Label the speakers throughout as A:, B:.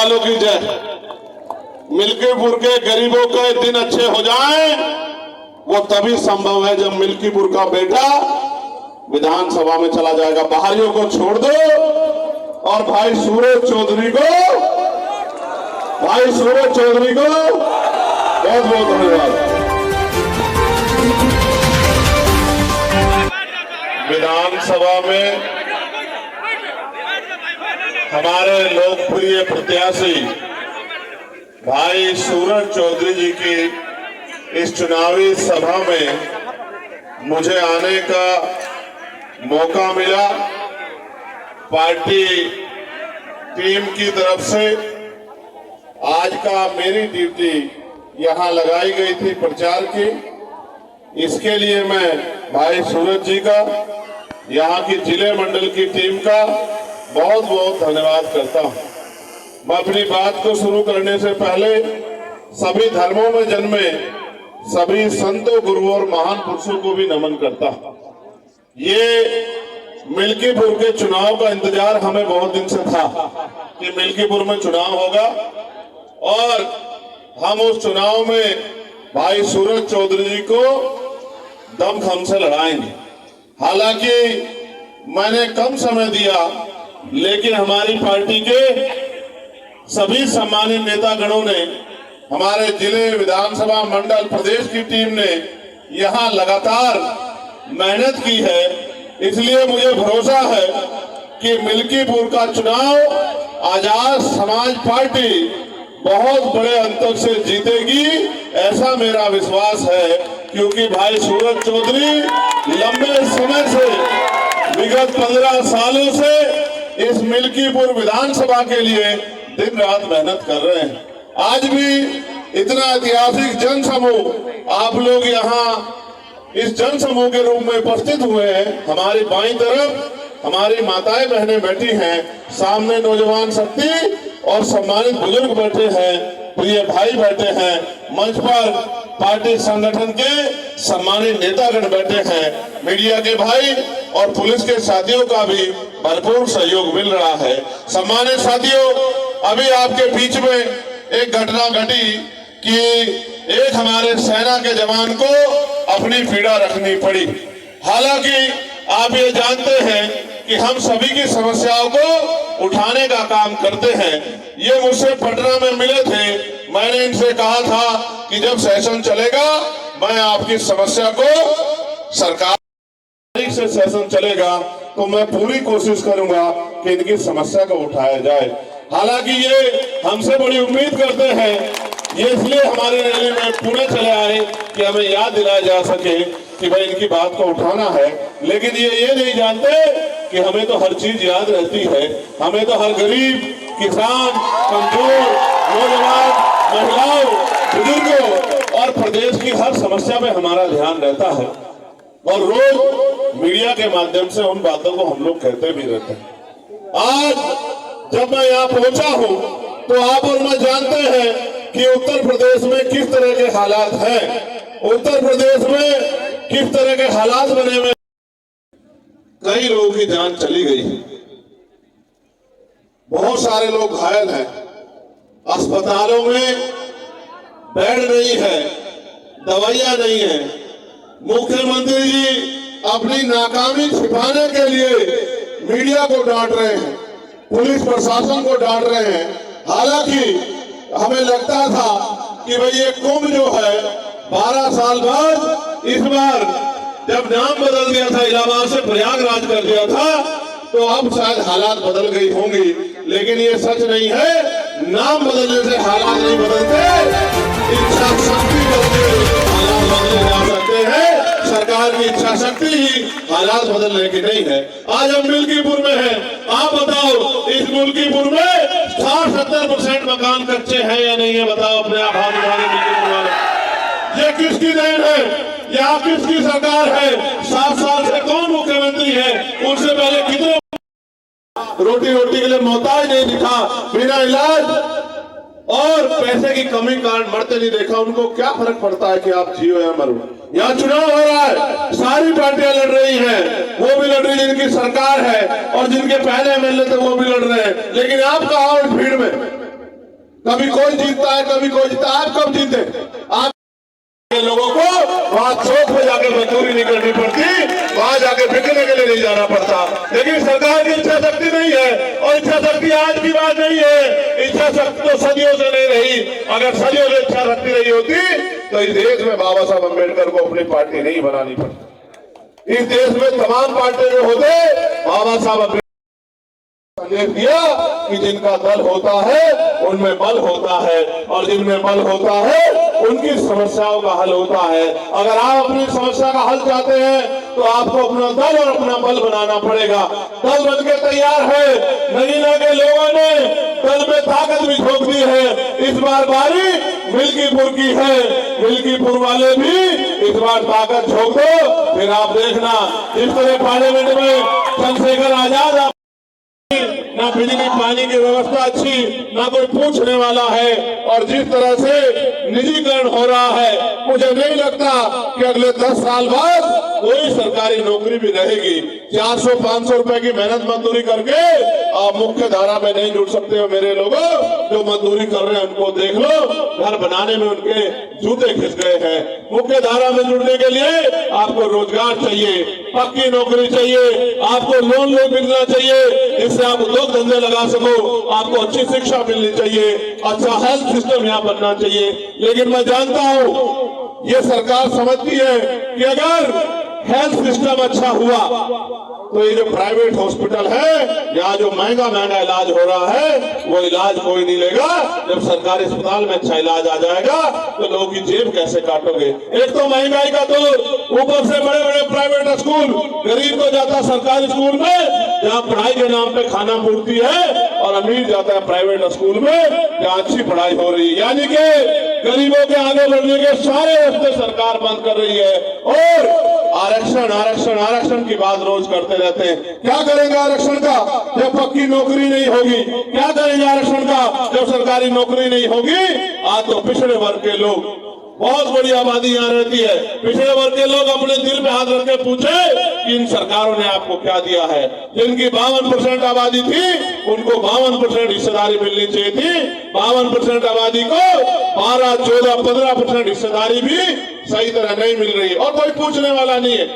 A: वालों की जय। मिल्कीपुर के गरीबों के दिन अच्छे हो जाएं, वो तभी संभव है जब मिल्कीपुर का बेटा विधानसभा में चला जाएगा। बाहरियों को छोड़ दो और भाई सूरज चौधरी को बहुत बहुत धन्यवाद। विधानसभा में हमारे लोकप्रिय प्रत्याशी भाई सूरज चौधरी जी की इस चुनावी सभा में मुझे आने का मौका मिला। पार्टी टीम की तरफ से आज का मेरी ड्यूटी यहां लगाई गई थी प्रचार की। इसके लिए मैं भाई सूरज जी का, यहां की जिले मंडल की टीम का बहुत बहुत धन्यवाद करता हूं। मैं अपनी बात को शुरू करने से पहले सभी धर्मों में जन्मे सभी संतों, गुरुओं और महान पुरुषों को भी नमन करता हूं। ये मिल्कीपुर के चुनाव का इंतजार हमें बहुत दिन से था कि मिल्कीपुर में चुनाव होगा और हम उस चुनाव में भाई सूरज चौधरी जी को दमखम से लड़ाएंगे। हालांकि मैंने कम समय दिया, लेकिन हमारी पार्टी के सभी सम्मानित नेतागणों ने, हमारे जिले, विधानसभा मंडल, प्रदेश की टीम ने यहां लगातार मेहनत की है। इसलिए मुझे भरोसा है कि मिल्कीपुर का चुनाव आजाद समाज पार्टी बहुत बड़े अंतर से जीतेगी, ऐसा मेरा विश्वास है। क्योंकि भाई सूरज चौधरी लंबे समय से, विगत 15 सालों से इस मिल्कीपुर विधानसभा के लिए दिन रात मेहनत कर रहे हैं। आज भी इतना ऐतिहासिक जनसमूह आप लोग यहाँ इस जनसमूह के रूप में उपस्थित हुए हैं। हमारी बाईं तरफ हमारी माताएं बहनें बैठी हैं, सामने नौजवान शक्ति और सम्मानित बुजुर्ग बैठे हैं, प्रिय भाई बैठे हैं, मंच पर पार्टी संगठन के सम्मानित नेतागण बैठे हैं, मीडिया के भाई और पुलिस के साथियों का भी भरपूर सहयोग मिल रहा है। सम्मानित साथियों, अभी आपके बीच में एक घटना घटी कि एक हमारे सेना के जवान को अपनी पीड़ा रखनी पड़ी। हालांकि आप ये जानते हैं कि हम सभी की समस्याओं को उठाने का काम करते हैं। ये मुझसे पटना में मिले थे, मैंने इनसे कहा था कि जब सेशन चलेगा मैं आपकी समस्या को, सरकार से सेशन चलेगा तो मैं पूरी कोशिश करूंगा कि इनकी समस्या को उठाया जाए। हालांकि ये हमसे बड़ी उम्मीद करते हैं, ये इसलिए हमारी रैली में पुणे चले आए कि हमें याद दिलाया जा सके कि भाई इनकी बात को उठाना है। लेकिन ये नहीं जानते कि हमें तो हर चीज याद रहती है। हमें तो हर गरीब, किसान, कमजोर, नौजवान, महिलाओं, बुजुर्गों और प्रदेश की हर समस्या पे हमारा ध्यान रहता है और रोज मीडिया के माध्यम से उन बातों को हम लोग कहते भी रहते हैं। आज जब मैं यहाँ पहुंचा हूँ तो आप और मैं जानते हैं कि उत्तर प्रदेश में किस तरह के हालात हैं, उत्तर प्रदेश में किस तरह के हालात बने हुए। कई लोगों की जान चली गई, बहुत सारे लोग घायल हैं, अस्पतालों में बेड नहीं है, दवाइयां नहीं है। मुख्यमंत्री जी अपनी नाकामी छिपाने के लिए मीडिया को डांट रहे हैं, पुलिस प्रशासन को डांट रहे हैं। हालांकि हमें लगता था कि भाई ये कुंभ जो है 12 साल बाद, इस बार जब नाम बदल दिया था, इलाहाबाद से प्रयागराज कर दिया था, तो अब शायद हालात बदल गई होंगी। लेकिन ये सच नहीं है, नाम बदलने से हालात नहीं बदलते, इच्छा शक्ति बदलते हालात बदले जा सकते हैं। सरकार की इच्छा शक्ति ही हालात बदलने की नहीं है। आज हम मिल्कीपुर में हैं, आप बताओ इस मिल्कीपुर में 60-70% मकान कच्चे हैं या नहीं है? बताओ अपने आप हाथ उठाने मिल्कीपुर वाले। ये किसकी देन है? या किसकी सरकार है? 7 साल से कौन मुख्यमंत्री है? उनसे पहले कितने रोटी के लिए मोहताज नहीं दिखा, बिना इलाज और पैसे की कमी कारण मरते नहीं देखा। उनको क्या फर्क पड़ता है कि आप जियो या मरो? यहाँ चुनाव हो रहा है, सारी पार्टियां लड़ रही हैं, वो भी लड़ रही जिनकी सरकार है और जिनके पहले एमएलए थे वो भी लड़ रहे हैं। लेकिन आप कहाँ हो इस भीड़ में? कभी कोई जीतता है, कभी कोई जीतता है। आप कब जीते? आप लोगों को वहां चौक पे जाके मजदूरी नहीं करनी पड़ती, वहां जाके बिकने के लिए नहीं जाना पड़ता। लेकिन सरकार की इच्छा शक्ति नहीं है, और इच्छा शक्ति आज की बात नहीं है, इच्छा शक्ति तो सदियों से नहीं रही। अगर सदियों से इच्छा शक्ति रही होती तो इस देश में बाबा साहब अम्बेडकर को अपनी पार्टी नहीं बनानी पड़ती। इस देश में तमाम पार्टी जो होते, बाबा साहब संदेश दिया कि जिनका दल होता है उनमें बल होता है, और जिनमें बल होता है उनकी समस्याओं का हल होता है। अगर आप अपनी समस्या का हल चाहते हैं तो आपको अपना दल और अपना बल बनाना पड़ेगा। दल बनके तैयार है, नगीना के लोगों ने दल में ताकत भी झोंक दी है। इस बार बारी मिल्कीपुर की है, मिल्कीपुर वाले भी इस बार ताकत झोंक दो, फिर आप देखना जिस तरह पार्लियामेंट में चंद्रशेखर आजाद ना बिजली पानी की व्यवस्था अच्छी, ना कोई पूछने वाला है, और जिस तरह से निजीकरण हो रहा है, मुझे नहीं लगता कि अगले 10 साल बाद कोई सरकारी नौकरी भी रहेगी। 400-500 रुपए की मेहनत मजदूरी करके आप मुख्य धारा में नहीं जुड़ सकते हो। मेरे लोगों जो मजदूरी कर रहे हैं उनको देख लो, घर बनाने में उनके जूते खिंच गए हैं। मुख्य धारा में जुड़ने के लिए आपको रोजगार चाहिए, पक्की नौकरी चाहिए, आपको लोन मिलना चाहिए जिससे आप उद्योग धंधे लगा सको, आपको अच्छी शिक्षा मिलनी चाहिए, अच्छा हेल्थ सिस्टम यहाँ बनना चाहिए। लेकिन मैं जानता हूँ ये सरकार समझती है कि अगर हेल्थ सिस्टम अच्छा हुआ तो ये जो प्राइवेट हॉस्पिटल है, यहाँ जो महंगा इलाज हो रहा है वो इलाज कोई नहीं लेगा। जब सरकारी अस्पताल में अच्छा इलाज आ जाएगा तो लोगों की जेब कैसे काटोगे? एक तो महंगाई का दौर, ऊपर से बड़े बड़े प्राइवेट स्कूल, गरीब तो जाता सरकारी स्कूल में जहाँ पढ़ाई के नाम पे खाना पूर्ति है, और अमीर जाता है प्राइवेट स्कूल में जहाँ अच्छी पढ़ाई हो रही है। यानी कि गरीबों के आगे बढ़ने के सारे रास्ते सरकार बंद कर रही है, और आरक्षण आरक्षण आरक्षण की बात रोज करते रहते हैं। क्या करेंगे आरक्षण का जब पक्की नौकरी नहीं होगी? क्या करेंगे आरक्षण का जब सरकारी नौकरी नहीं होगी? आज तो पिछड़े वर्ग के लोग, बहुत बड़ी आबादी यहाँ रहती है, पिछड़े वर्ग के लोग अपने दिल पे हाथ रख के पूछे कि इन सरकारों ने आपको क्या दिया है? जिनकी 52% आबादी थी उनको 52% हिस्सेदारी मिलनी चाहिए थी, 52% आबादी को 12, 14, 15% हिस्सेदारी भी सही तरह नहीं मिल रही, और कोई पूछने वाला नहीं है।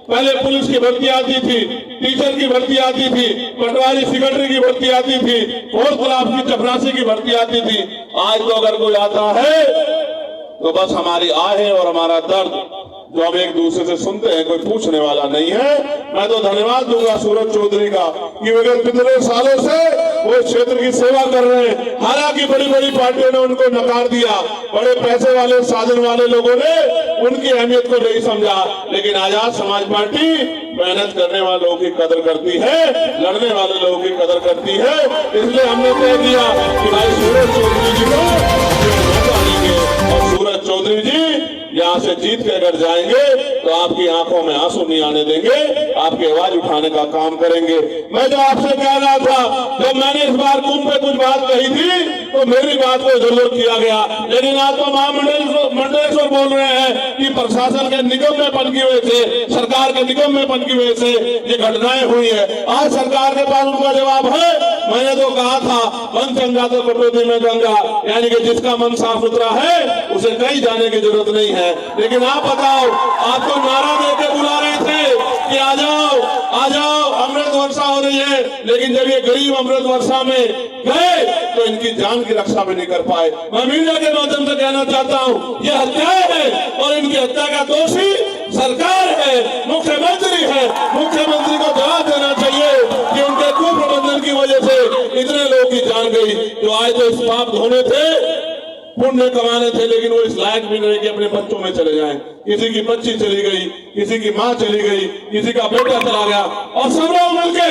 A: पहले पुलिस की भर्ती आती थी, टीचर की भर्ती आती थी, पटवारी सेक्रेटरी की भर्ती आती थी, 4th क्लास की चपरासी की भर्ती आती थी। आज तो अगर कोई आता है तो बस हमारी आहें और हमारा दर्द जो हम एक दूसरे से सुनते हैं, कोई पूछने वाला नहीं है। मैं तो धन्यवाद दूंगा सूरज चौधरी का कि वे कितने सालों से वो क्षेत्र की सेवा कर रहे हैं। हालांकि बड़ी बड़ी पार्टियों ने उनको नकार दिया, बड़े पैसे वाले साधन वाले लोगों ने उनकी अहमियत को नहीं समझा, लेकिन आजाद समाज पार्टी मेहनत करने वाले लोगों की कदर करती है, लड़ने वाले लोगों की कदर करती है। इसलिए हमने तय किया कि भाई सूरज चौधरी जी को मौका देंगे, और सूरज चौधरी जी यहाँ से जीत के अगर जाएंगे तो आपकी आंखों में आंसू नहीं आने देंगे, आपकी आवाज उठाने का काम करेंगे। मैं जो आपसे कह रहा था, जब मैंने इस बार कुंभ पे कुछ बात कही थी तो मेरी बात को जरूर किया गया, लेकिन आज तो महामंडलेश्वर बोल रहे हैं कि प्रशासन के निगम्यपन की वजह से, सरकार के निगम्यपन की वजह से ये घटनाएं हुई है। आज सरकार के पास उनका जवाब है। मैंने तो कहा था मन चंगा तो कटौती में गंगा, यानी कि जिसका मन साफ सुथरा है उसे कहीं जाने की जरूरत नहीं है। लेकिन आप बताओ, आप तो नारा देके बुला रहे थे कि आ जाओ आ जाओ, अमृत वर्षा हो रही है, लेकिन जब ये गरीब अमृत वर्षा में गए तो इनकी जान की रक्षा भी नहीं कर पाए। मैं मीडिया के माध्यम से कहना चाहता हूँ, ये हत्याएं है और इनकी हत्या का दोषी सरकार है, मुख्यमंत्री है। मुख्यमंत्री को जवाब देना चाहिए कि उनके कुप्रबंधन की वजह से इतने लोगों की जान गई जो आए तो इस पाप धोने थे, पुण्य कमाने थे, लेकिन वो इस लायक भी नहीं कि अपने बच्चों में चले जाएं। किसी की बच्ची चली गई, किसी की माँ चली गई, किसी का बेटा चला गया, और सब लोग मिलके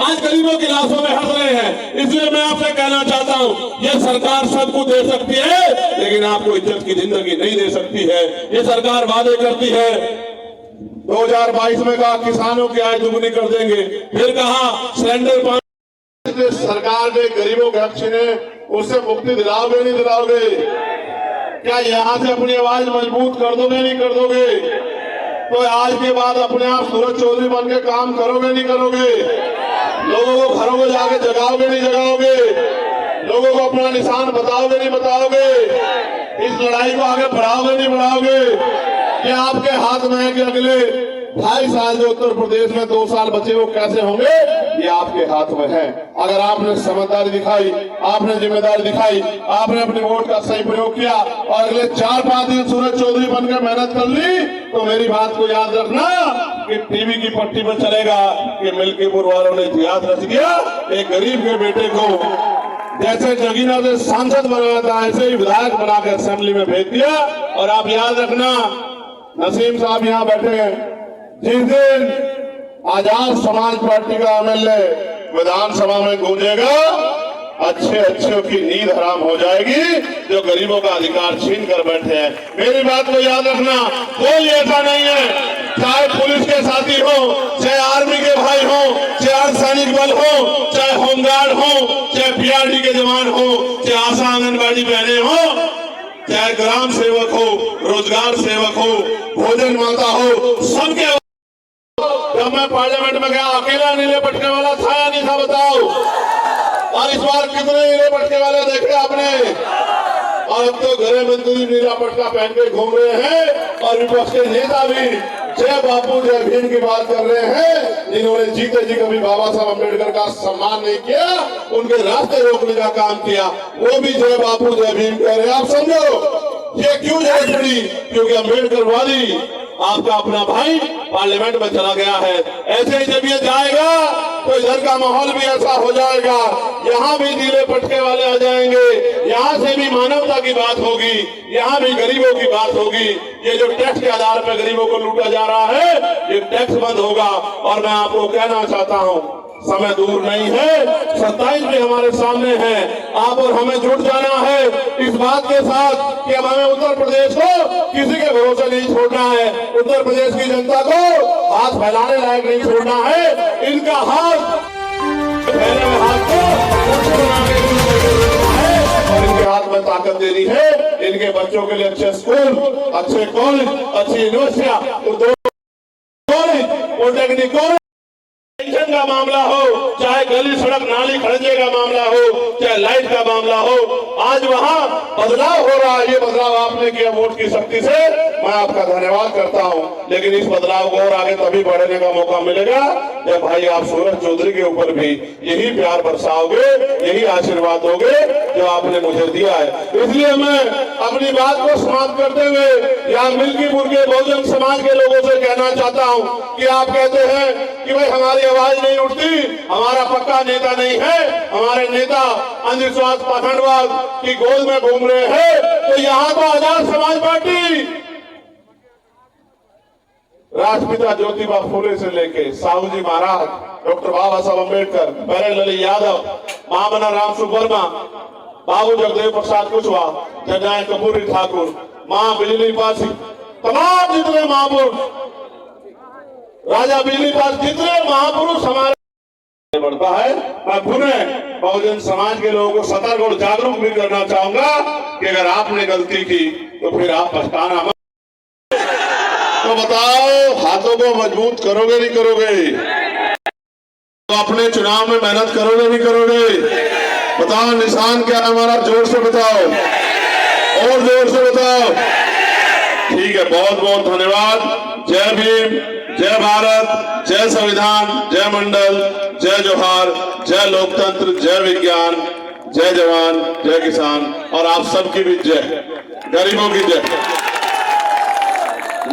A: आज गरीबों की लाशों में हंस रहे हैं। इसलिए मैं आपसे कहना चाहता हूँ, ये सरकार सबको दे सकती है लेकिन आपको इज्जत की जिंदगी नहीं दे सकती है। ये सरकार वादे करती है, 2022 में कहा किसानों की आय दुगनी कर देंगे, फिर कहा सिलेंडर पानी, सरकार ने गरीबों के हक छीने, उससे मुक्ति दिलाओगे नहीं दिलाओगे? क्या यहाँ से अपनी आवाज मजबूत कर दोगे नहीं कर दोगे? तो आज के बाद अपने आप सूरज चौधरी बन के काम करोगे नहीं करोगे? लोगों को घरों में जाके जगाओगे नहीं जगाओगे? लोगों को अपना निशान बताओगे नहीं बताओगे? इस लड़ाई को आगे बढ़ाओगे नहीं बढ़ाओगे? ये आपके हाथ में है कि अगले 2.5 साल जो उत्तर प्रदेश में 2 साल बचे वो कैसे होंगे, ये आपके हाथ में है। अगर आपने समझदारी दिखाई, आपने जिम्मेदारी दिखाई, आपने अपने वोट का सही प्रयोग किया और अगले 4-5 दिन सूरज चौधरी बनकर मेहनत कर ली, तो मेरी बात को याद रखना कि टीवी की पट्टी पर चलेगा कि मिल्कीपुर वालों ने इतिहास रच दिया। एक गरीब के बेटे को जैसे जगीना से सांसद बनाया था, ऐसे ही विधायक बनाकर असेंबली में भेज दिया। और आप याद रखना, नसीम साहब यहाँ बैठे हैं, जिस दिन आजाद समाज पार्टी का एमएलए विधानसभा में गूंजेगा, अच्छे अच्छे की नींद हराम हो जाएगी जो गरीबों का अधिकार छीन कर बैठे हैं। मेरी बात को याद रखना, कोई ऐसा नहीं है, चाहे पुलिस के साथी हो, चाहे आर्मी के भाई हो, चाहे अर्धसैनिक बल हो, चाहे होमगार्ड हो, चाहे पीआरडी के जवान हो, चाहे आशा आंगनबाड़ी बहने हो, चाहे ग्राम सेवक हो, रोजगार सेवक हो, भोजन माता हो, सबके। जब मैं पार्लियामेंट में गया, अकेला नीले पटके वाला था या नहीं था बताओ? और इस बार कितने नीले पटके वाले देखे आपने? और अब तो गृह मंत्री नीला पटका पहन के घूम रहे हैं और विपक्ष के नेता भी जय बापू जय भीम की बात कर रहे हैं, जिन्होंने जीते जी कभी बाबा साहब अम्बेडकर का सम्मान नहीं किया, उनके रास्ते रोकने का काम किया, वो भी जय बापू जय भीम कह रहे हैं। आप समझो ये क्यों जरूरत पड़ी? क्योंकि अम्बेडकरवादी आपका अपना भाई पार्लियामेंट में चला गया है। ऐसे ही जब ये जाएगा तो इधर का माहौल भी ऐसा हो जाएगा, यहाँ भी नीले पटके वाले आ जाएंगे, यहाँ से भी मानवता की बात होगी, यहाँ भी गरीबों की बात होगी। ये जो टैक्स के आधार पर गरीबों को लूटा जा रहा है, ये टैक्स बंद होगा। और मैं आपको कहना चाहता हूँ, समय दूर नहीं है, 27 भी हमारे सामने है। आप और हमें जुट जाना है इस बात के साथ कि अब हमें उत्तर प्रदेश को किसी के भरोसे नहीं छोड़ना है। उत्तर प्रदेश की जनता को हाथ फैलाने लायक नहीं छोड़ना है। इनका हाथ फैले हुए हाथ को और इनके हाथ में ताकत देनी है। इनके बच्चों के लिए अच्छे स्कूल, अच्छे कॉलेज, अच्छी यूनिवर्सिटियां, पॉलिटेक्निक कॉलेज, पेंशन का मामला हो, चाहे गली सड़क नाली खर्चे का मामला हो, चाहे लाइट का मामला हो, आज वहाँ बदलाव हो रहा है। ये बदलाव आपने किया वोट की शक्ति से, मैं आपका धन्यवाद करता हूँ। लेकिन इस बदलाव को और आगे तभी बढ़ने का मौका मिलेगा जब भाई आप सूरज चौधरी के ऊपर भी यही प्यार बरसाओगे, यही आशीर्वाद दोगे जो आपने मुझे दिया है। इसलिए मैं अपनी बात को समाप्त करते हुए यहाँ मिल्कीपुर के बहुजन समाज के लोगों से कहना चाहता हूँ कि आप कहते हैं कि भाई हमारी आवाज नहीं उठती, हमारा पक्का नेता नहीं है, हमारे नेता अंधविश्वास पाखंडवाद की गोद में घूम रहे हैं, तो यहाँ तो आजाद समाज पार्टी राष्ट्रपिता ज्योतिबा फुले से लेके साहू जी महाराज, डॉक्टर बाबा साहब अम्बेडकर, बैरन लाल यादव, महामना राम सुवर्मा, बाबू जगदेव प्रसाद कुशवाहा, जननायक कपूरी ठाकुर, मां बिजली पासी, तमाम जितने महापुरुष, राजा बिजली पास, जितने महापुरुष हमारे बढ़ता है। मैं पुनः बहुजन समाज के लोगों को सतर्क और जागरूक भी करना चाहूंगा कि अगर आपने गलती की तो फिर आप पछताना मत। तो बताओ, हाथों को मजबूत करोगे नहीं करोगे? तो अपने चुनाव में मेहनत करोगे नहीं करोगे? बताओ निशान क्या है हमारा? जोर से बताओ, और जोर से बताओ। ठीक है, बहुत बहुत धन्यवाद। जय भीम, जय भारत, जय संविधान, जय मंडल, जय जोहार, जय लोकतंत्र, जय विज्ञान, जय जवान, जय किसान, और आप सबकी भी जय, गरीबों की जय।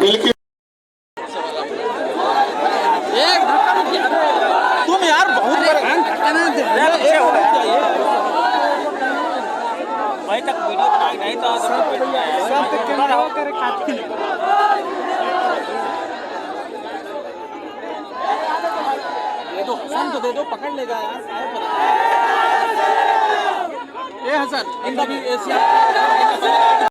A: मिलकर
B: तुम यार बहुत भाई तक वीडियो बनाई नहीं तो सब कैमरा हो कर काट दे दो, फोन तो दे दो, पकड़ लेगा यार। ये हसन इनका भी एशिया